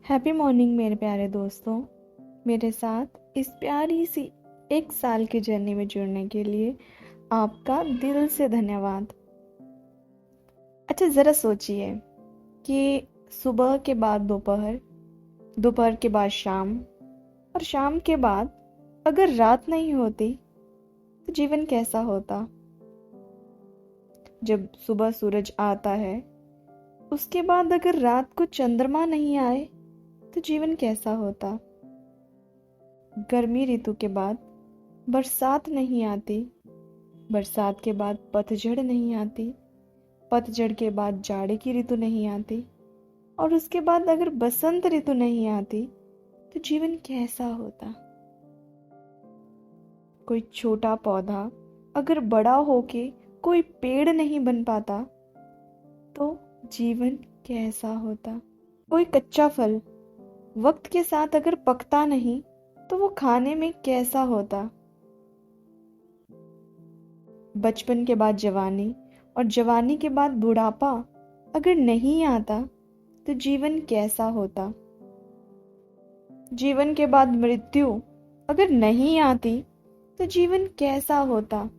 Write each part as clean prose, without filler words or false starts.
Happy morning मेरे प्यारे दोस्तों। मेरे साथ इस प्यारी सी 1 साल की जर्नी में जुड़ने के लिए आपका दिल से धन्यवाद। अच्छा, ज़रा सोचिए कि सुबह के बाद दोपहर, दोपहर के बाद शाम और शाम के बाद अगर रात नहीं होती तो जीवन कैसा होता। जब सुबह सूरज आता है उसके बाद अगर रात को चंद्रमा नहीं आए तो जीवन कैसा होता। गर्मी ऋतु के बाद बरसात नहीं आती, बरसात के बाद पतझड़ नहीं आती, पतझड़ के बाद जाड़े की ऋतु नहीं आती और उसके बाद अगर बसंत ऋतु नहीं आती तो जीवन कैसा होता। कोई छोटा पौधा अगर बड़ा होके कोई पेड़ नहीं बन पाता तो जीवन कैसा होता। कोई कच्चा फल वक्त के साथ अगर पकता नहीं तो वो खाने में कैसा होता। बचपन के बाद जवानी और जवानी के बाद बुढ़ापा अगर नहीं आता तो जीवन कैसा होता। जीवन के बाद मृत्यु अगर नहीं आती तो जीवन कैसा होता।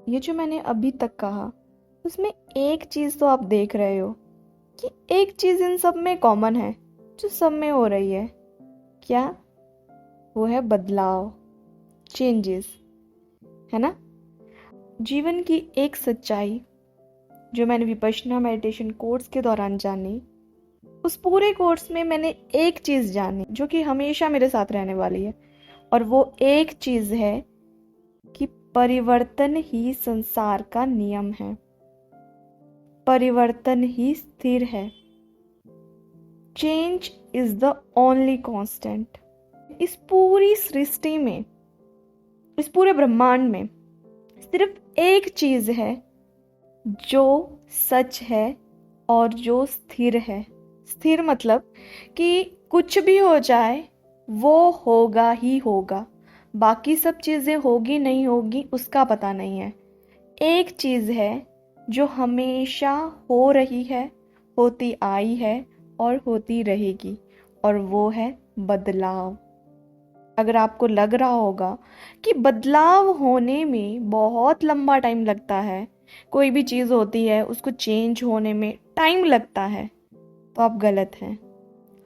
ये जो मैंने अभी तक कहा उसमें एक चीज तो आप देख रहे हो कि एक चीज इन सब में कॉमन है जो सब में हो रही है। क्या? वो है बदलाव, चेंजेस, है ना। जीवन की एक सच्चाई जो मैंने विपश्यना मेडिटेशन कोर्स के दौरान जानी, उस पूरे कोर्स में मैंने एक चीज जानी जो कि हमेशा मेरे साथ रहने वाली है, और वो एक चीज है कि परिवर्तन ही संसार का नियम है, परिवर्तन ही स्थिर है। Change is the only constant. इस पूरी सृष्टि में, इस पूरे ब्रह्मांड में सिर्फ एक चीज है जो सच है और जो स्थिर है। स्थिर मतलब कि कुछ भी हो जाए वो होगा ही होगा, बाकी सब चीजें होगी नहीं होगी उसका पता नहीं है। एक चीज है जो हमेशा हो रही है, होती आई है और होती रहेगी, और वो है बदलाव। अगर आपको लग रहा होगा कि बदलाव होने में बहुत लंबा टाइम लगता है, कोई भी चीज़ होती है उसको चेंज होने में टाइम लगता है, तो आप गलत हैं।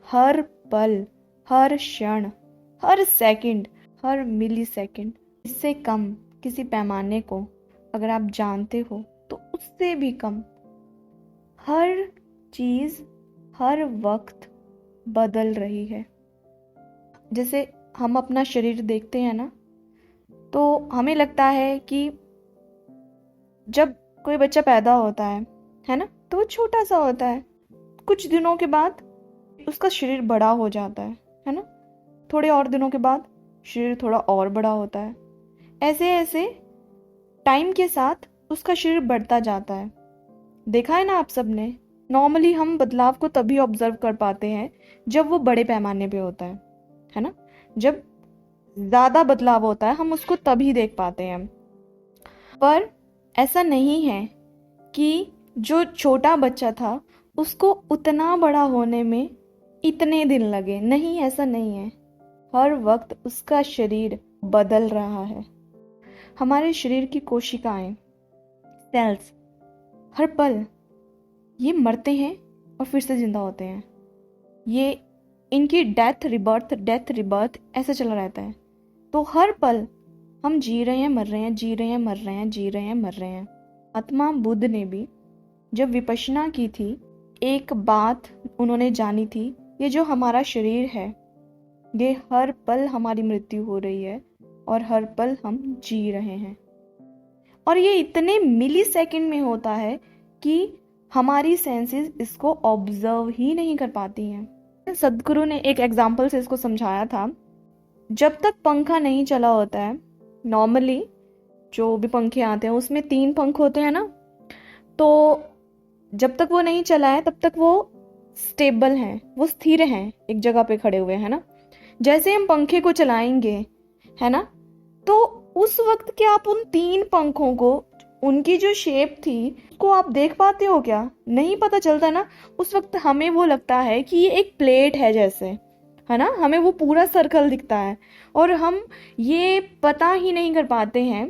हर पल, हर क्षण, हर सेकंड, हर मिली सेकंड, इससे कम किसी पैमाने को अगर आप जानते हो तो उससे भी कम, हर चीज़ हर वक्त बदल रही है। जैसे हम अपना शरीर देखते हैं ना, तो हमें लगता है कि जब कोई बच्चा पैदा होता है ना, तो वो छोटा सा होता है। कुछ दिनों के बाद उसका शरीर बड़ा हो जाता है ना। थोड़े और दिनों के बाद शरीर थोड़ा और बड़ा होता है। ऐसे ऐसे टाइम के साथ उसका शरीर बढ़ता जाता है। देखा है ना आप सबने। नॉर्मली हम बदलाव को तभी ऑब्जर्व कर पाते हैं जब वो बड़े पैमाने पे होता है ना। जब ज्यादा बदलाव होता है हम उसको तभी देख पाते हैं। पर ऐसा नहीं है कि जो छोटा बच्चा था उसको उतना बड़ा होने में इतने दिन लगे। नहीं, ऐसा नहीं है। हर वक्त उसका शरीर बदल रहा है। हमारे शरीर की कोशिकाएं, सेल्स, हर पल ये मरते हैं और फिर से जिंदा होते हैं। ये इनकी डेथ रिबर्थ ऐसा चला रहता है। तो हर पल हम जी रहे हैं, मर रहे हैं, जी रहे हैं, मर रहे हैं, जी रहे हैं, मर रहे हैं। आत्मा बुद्ध ने भी जब विपश्यना की थी, एक बात उन्होंने जानी थी, ये जो हमारा शरीर है ये हर पल हमारी मृत्यु हो रही है और हर पल हम जी रहे हैं। और ये इतने मिली सेकेंड में होता है कि हमारी सेंसेस इसको ऑब्जर्व ही नहीं कर पाती हैं। सदगुरु ने एक एग्जाम्पल से इसको समझाया था। जब तक पंखा नहीं चला होता है, नॉर्मली जो भी पंखे आते हैं उसमें 3 पंख होते हैं ना, तो जब तक वो नहीं चला है तब तक वो स्टेबल हैं, वो स्थिर हैं, एक जगह पे खड़े हुए हैं ना। जैसे हम पंखे को चलाएंगे है ना, तो उस वक्त के आप उन 3 पंखों को उनकी जो शेप थी उसको आप देख पाते हो क्या? नहीं पता चलता ना। उस वक्त हमें वो लगता है कि ये एक प्लेट है जैसे, है ना, हमें वो पूरा सर्कल दिखता है और हम ये पता ही नहीं कर पाते हैं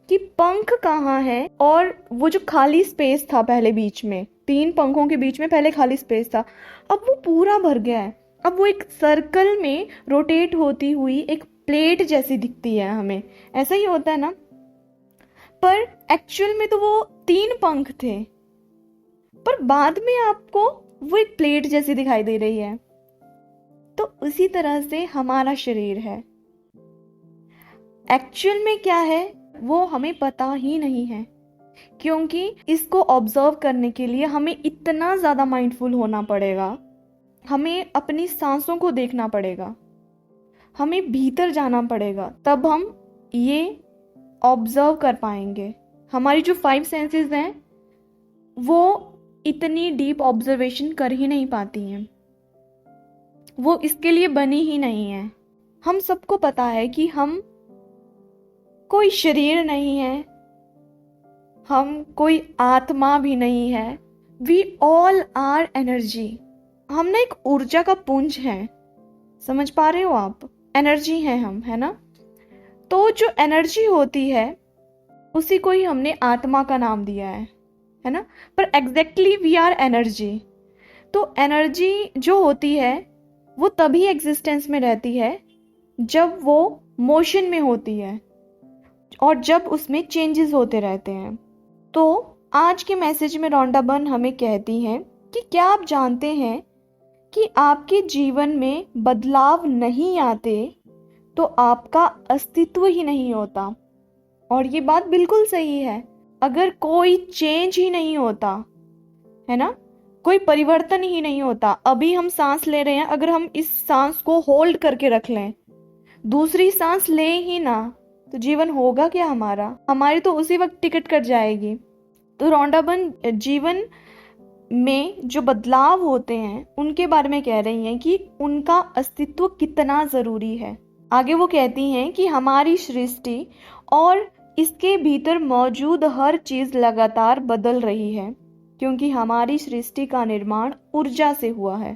कि पंख कहाँ है। और वो जो खाली स्पेस था पहले बीच में, 3 पंखों के बीच में पहले खाली स्पेस था, अब वो पूरा भर गया है। अब वो एक सर्कल में रोटेट होती हुई एक प्लेट जैसी दिखती है हमें, ऐसा ही होता है ना। पर एक्चुअल में तो वो 3 पंख थे, पर बाद में आपको वो एक प्लेट जैसी दिखाई दे रही है। तो उसी तरह से हमारा शरीर है, एक्चुअल में क्या है वो हमें पता ही नहीं है, क्योंकि इसको ऑब्जर्व करने के लिए हमें इतना ज़्यादा माइंडफुल होना पड़ेगा, हमें अपनी सांसों को देखना पड़ेगा, हमें भीतर जाना पड़ेगा, तब हम ये ऑब्जर्व कर पाएंगे। हमारी जो 5 सेंसेस हैं वो इतनी डीप ऑब्जर्वेशन कर ही नहीं पाती हैं, वो इसके लिए बनी ही नहीं है। हम सबको पता है कि हम कोई शरीर नहीं है, हम कोई आत्मा भी नहीं है, वी ऑल आर एनर्जी। हम ना एक ऊर्जा का पुंज है, समझ पा रहे हो आप? एनर्जी है हम, है ना। तो जो एनर्जी होती है उसी को ही हमने आत्मा का नाम दिया है ना। पर एग्जैक्टली वी आर एनर्जी। तो एनर्जी जो होती है वो तभी एग्जिस्टेंस में रहती है जब वो मोशन में होती है और जब उसमें चेंजेस होते रहते हैं। तो आज के मैसेज में रोंडा बर्न हमें कहती हैं कि क्या आप जानते हैं कि आपके जीवन में बदलाव नहीं आते तो आपका अस्तित्व ही नहीं होता। और ये बात बिल्कुल सही है। अगर कोई चेंज ही नहीं होता, है ना, कोई परिवर्तन ही नहीं होता, अभी हम सांस ले रहे हैं, अगर हम इस सांस को होल्ड करके रख लें, दूसरी सांस ले ही ना, तो जीवन होगा क्या हमारा? हमारी तो उसी वक्त टिकट कट जाएगी। तो रोंडा बर्न जीवन में जो बदलाव होते हैं उनके बारे में कह रही हैं कि उनका अस्तित्व कितना जरूरी है। आगे वो कहती हैं कि हमारी सृष्टि और इसके भीतर मौजूद हर चीज लगातार बदल रही है, क्योंकि हमारी सृष्टि का निर्माण ऊर्जा से हुआ है।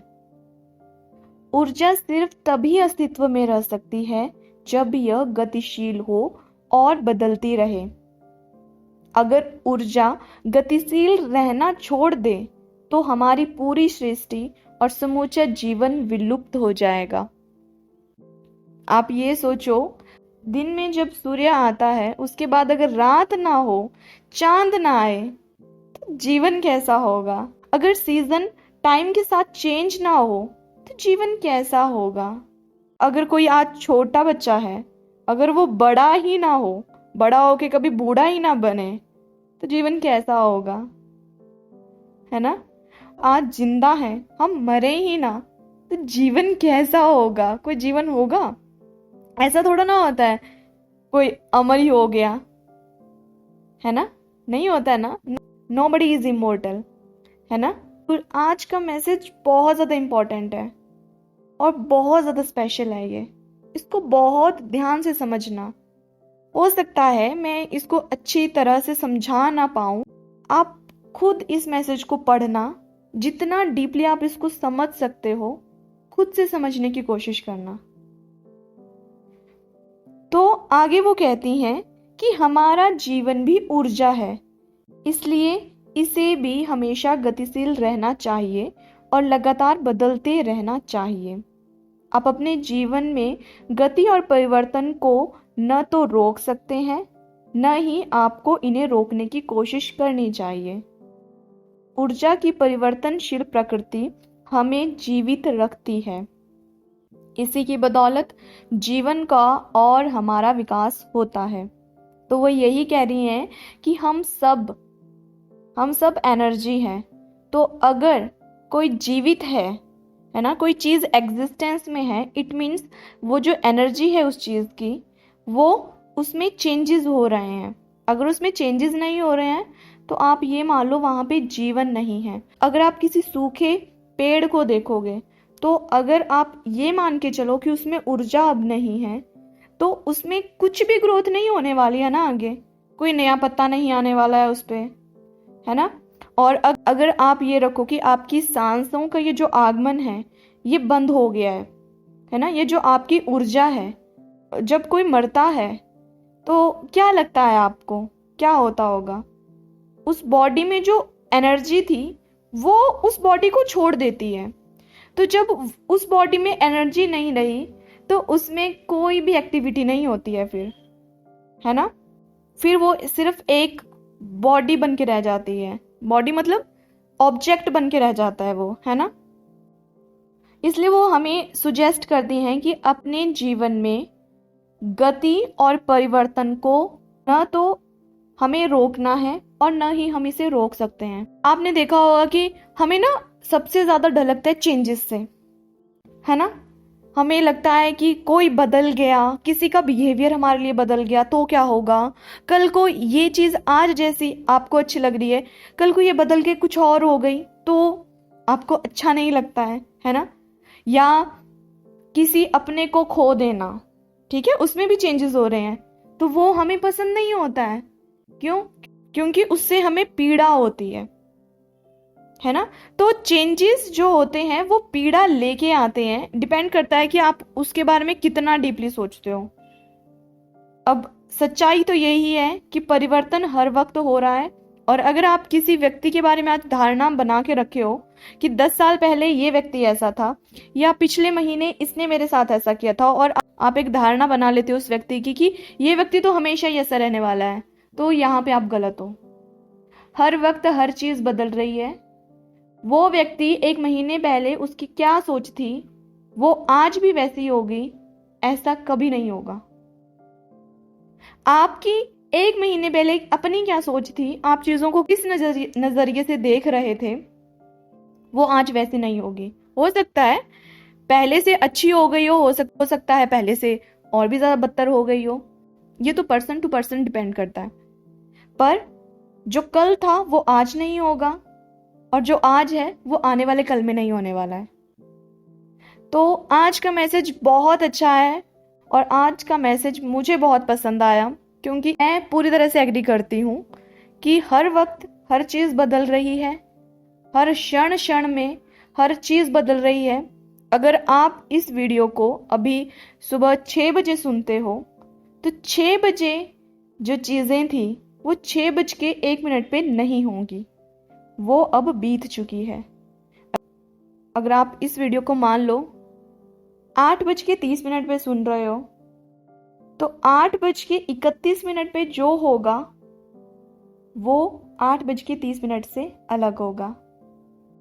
ऊर्जा सिर्फ तभी अस्तित्व में रह सकती है जब यह गतिशील हो और बदलती रहे। अगर ऊर्जा गतिशील रहना छोड़ दे तो हमारी पूरी सृष्टि और समूचा जीवन विलुप्त हो जाएगा। आप ये सोचो, दिन में जब सूर्य आता है उसके बाद अगर रात ना हो, चांद ना आए, तो जीवन कैसा होगा? अगर सीजन टाइम के साथ चेंज ना हो तो जीवन कैसा होगा? अगर कोई आज छोटा बच्चा है, अगर वो बड़ा ही ना हो, बड़ा होके कभी बूढ़ा ही ना बने, तो जीवन कैसा होगा? है ना। आज जिंदा है, हम मरे ही ना, तो जीवन कैसा होगा? कोई जीवन होगा? ऐसा थोड़ा ना होता है कोई अमर ही हो गया, है ना, नहीं होता है ना। नोबडी इज इमोर्टल, है ना। तो आज का मैसेज बहुत ज्यादा इंपॉर्टेंट है और बहुत ज्यादा स्पेशल है। ये इसको बहुत ध्यान से समझना। हो सकता है मैं इसको अच्छी तरह से समझा ना पाऊं, आप खुद इस मैसेज को पढ़ना, जितना डीपली आप इसको समझ सकते हो खुद से समझने की कोशिश करना। तो आगे वो कहती हैं कि हमारा जीवन भी ऊर्जा है, इसलिए इसे भी हमेशा गतिशील रहना चाहिए और लगातार बदलते रहना चाहिए। आप अपने जीवन में गति और परिवर्तन को न तो रोक सकते हैं, न ही आपको इन्हें रोकने की कोशिश करनी चाहिए। ऊर्जा की परिवर्तनशील प्रकृति हमें जीवित रखती है। इसी की बदौलत जीवन का और हमारा विकास होता है। तो वो यही कह रही हैं कि हम सब एनर्जी हैं। तो अगर कोई जीवित है ना, कोई चीज़ एग्जिस्टेंस में है, इट मीन्स वो जो एनर्जी है उस चीज़ की, वो उसमें चेंजेस हो रहे हैं। अगर उसमें चेंजेस नहीं हो रहे हैं तो आप ये मान लो वहाँ पे जीवन नहीं है। अगर आप किसी सूखे पेड़ को देखोगे तो अगर आप ये मान के चलो कि उसमें ऊर्जा अब नहीं है, तो उसमें कुछ भी ग्रोथ नहीं होने वाली है ना आगे। कोई नया पत्ता नहीं आने वाला है उस पे, है ना। और अगर आप ये रखो कि आपकी सांसों का ये जो आगमन है ये बंद हो गया है ना, ये जो आपकी ऊर्जा है, जब कोई मरता है तो क्या लगता है आपको, क्या होता होगा? उस बॉडी में जो एनर्जी थी वो उस बॉडी को छोड़ देती है। तो जब उस बॉडी में एनर्जी नहीं रही तो उसमें कोई भी एक्टिविटी नहीं होती है फिर, है ना। फिर वो सिर्फ एक बॉडी बन के रह जाती है, बॉडी मतलब ऑब्जेक्ट बन के रह जाता है वो, है ना। इसलिए वो हमें सुजेस्ट करती हैं कि अपने जीवन में गति और परिवर्तन को न तो हमें रोकना है और न ही हम इसे रोक सकते हैं। आपने देखा होगा कि हमें ना सबसे ज्यादा डर लगता है चेंजेस से, है ना। हमें लगता है कि कोई बदल गया, किसी का बिहेवियर हमारे लिए बदल गया तो क्या होगा, कल को ये चीज आज जैसी आपको अच्छी लग रही है, कल को ये बदल के कुछ और हो गई तो आपको अच्छा नहीं लगता है ना। या किसी अपने को खो देना, ठीक है, उसमें भी चेंजेस हो रहे हैं तो वो हमें पसंद नहीं होता है। क्यों? क्योंकि उससे हमें पीड़ा होती है ना। तो चेंजेस जो होते हैं वो पीड़ा लेके आते हैं, डिपेंड करता है कि आप उसके बारे में कितना डीपली सोचते हो। अब सच्चाई तो यही है कि परिवर्तन हर वक्त हो रहा है, और अगर आप किसी व्यक्ति के बारे में आज धारणा बना के रखे हो कि 10 साल पहले ये व्यक्ति ऐसा था या पिछले महीने इसने मेरे साथ ऐसा किया था, और आप एक धारणा बना लेते हो उस व्यक्ति की कि ये व्यक्ति तो हमेशा ही ऐसा रहने वाला है, तो यहाँ पे आप गलत हो। हर वक्त हर चीज बदल रही है। वो व्यक्ति एक महीने पहले उसकी क्या सोच थी वो आज भी वैसी होगी, ऐसा कभी नहीं होगा। आपकी एक महीने पहले अपनी क्या सोच थी, आप चीजों को किस नजरिए से देख रहे थे, वो आज वैसे नहीं होगी। हो सकता है पहले से अच्छी हो गई हो सकता है पहले से और भी ज्यादा बदतर हो गई हो। ये तो पर्सन टू पर्सन डिपेंड करता है। पर जो कल था वो आज नहीं होगा, और जो आज है वो आने वाले कल में नहीं होने वाला है। तो आज का मैसेज बहुत अच्छा है, और आज का मैसेज मुझे बहुत पसंद आया, क्योंकि मैं पूरी तरह से एग्री करती हूँ कि हर वक्त हर चीज बदल रही है, हर क्षण क्षण में हर चीज बदल रही है। अगर आप इस वीडियो को अभी सुबह 6 बजे सुनते हो तो 6 बजे जो चीजें थी वो 6:01 पे नहीं होंगी, वो अब बीत चुकी है। अगर आप इस वीडियो को मान लो 8:30 पे सुन रहे हो तो 8:31 पे जो होगा वो 8:30 से अलग होगा।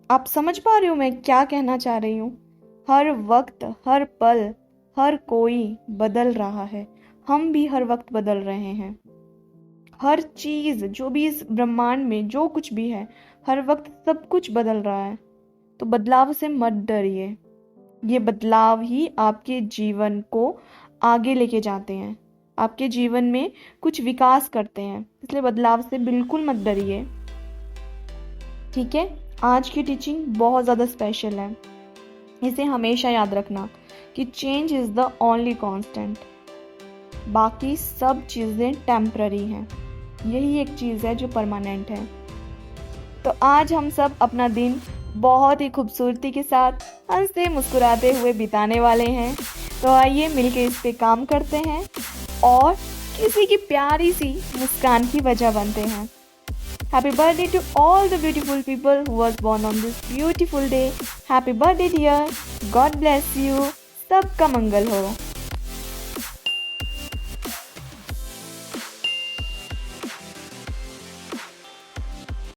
आप समझ पा रहे हो मैं क्या कहना चाह रही हूँ? हर वक्त हर पल हर कोई बदल रहा है, हम भी हर वक्त बदल रहे हैं। हर चीज जो भी इस ब्रह्मांड में जो कुछ भी है हर वक्त सब कुछ बदल रहा है। तो बदलाव से मत डरिए, ये बदलाव ही आपके जीवन को आगे लेके जाते हैं, आपके जीवन में कुछ विकास करते हैं। इसलिए बदलाव से बिल्कुल मत डरिए, ठीक है। आज की टीचिंग बहुत ज़्यादा स्पेशल है, इसे हमेशा याद रखना कि change is the only constant, बाकी सब चीज़ें टेम्पररी हैं, यही एक चीज़ है जो परमानेंट है। तो आज हम सब अपना दिन बहुत ही खूबसूरती के साथ हंसते मुस्कुराते हुए बिताने वाले हैं। तो आइए मिलके इस पे काम करते हैं और किसी की प्यारी सी मुस्कान की वजह बनते हैं। Happy birthday to all the beautiful people who was born on this beautiful day. Happy birthday dear. God bless you. सबका मंगल हो।